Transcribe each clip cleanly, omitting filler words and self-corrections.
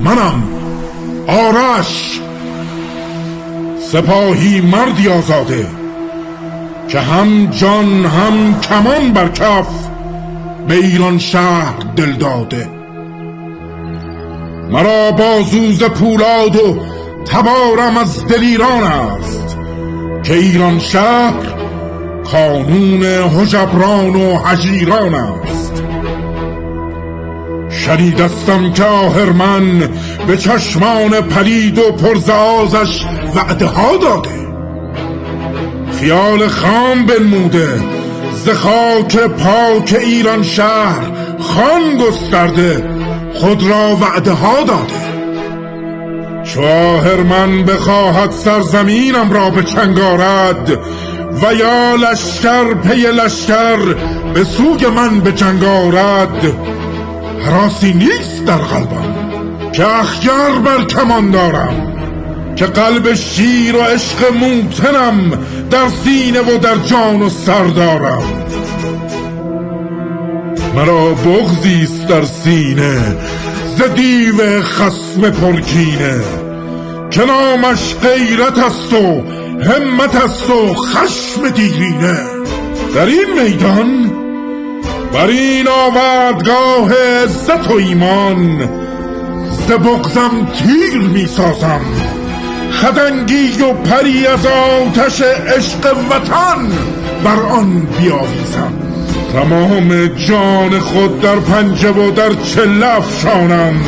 منم آرش، سپاهی مردی آزاده که هم جان هم کمان بر کف به ایران شهر دل داده. مرا بازوز پولاد و تبارم از دلیران است که ایران شهر کانون هژبران و هژیران است. شنیدستم که آهرمن به چشمان پلید و پرزازش وعده ها داده، خیال خام بنموده، ز خاک پاک ایران شهر خان گسترده، خود را وعده ها داده. چو آهرمن بخواهد سرزمینم را به چنگ آرد و یا لشکر پی لشکر به سوی من به جنگ آرد، هراسی نیست در قلبم که اخگر بر کمان دارم، که قلب شیر و عشق موتنم در سینه و در جان و سر دارم. مرا بغضیست در سینه ز دیو خصم پرکینه، که نامش غیرت است و همت است و خشم دیرینه. در این میدان بر این آوردگاه عزت و ایمان، ز بغضم تیر می سازم خدنگی و پری از آتش عشق وطن بر آن بیاویزم. تمام جان خود در پنجه و در چله افشانم،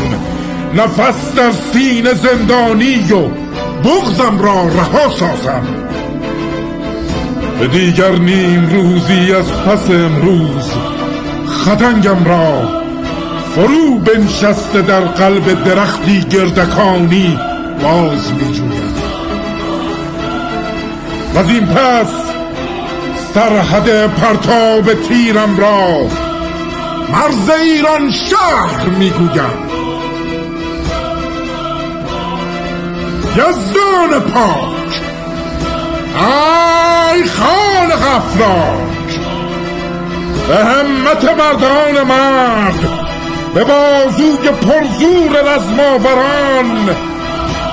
نفس در سینه زندانی و بغضم را رها سازم. به دیگر نیم روزی از پس امروز خدنگم را فرو بنشسته در قلب درختی گردکانی باز می جویم. و از این پس سرحد پرتاب تیرم را مرز ایران شهر می گویم. یزدان پاک، ای خالق افلاک، به همت مردان مرد، به بازوی پرزور رزماوران،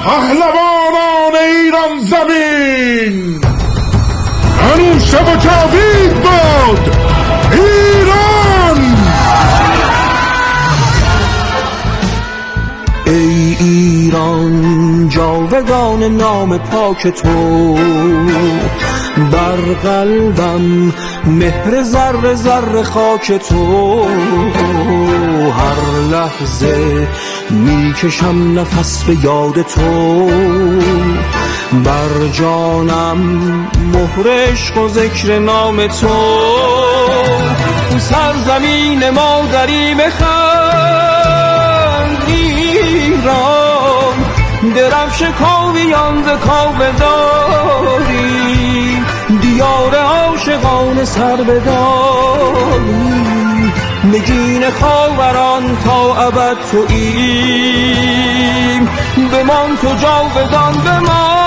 پهلوانان ایران زمین، هنوشه و جاوید باد ایران. ای ایران جاودان نام پاک تو، بر قلبم مهر ذره ذره خاک تو. هر لحظه میکشم نفس به یاد تو، بر جانم مهر عشق و ذکر نام تو. سرزمین مادری بخند ایران، درفش کاویان ز کاوه داری، دیار عاشقان سر بداری. نگین خاوران تا ابد توییم، بمان تو جاودان بمان.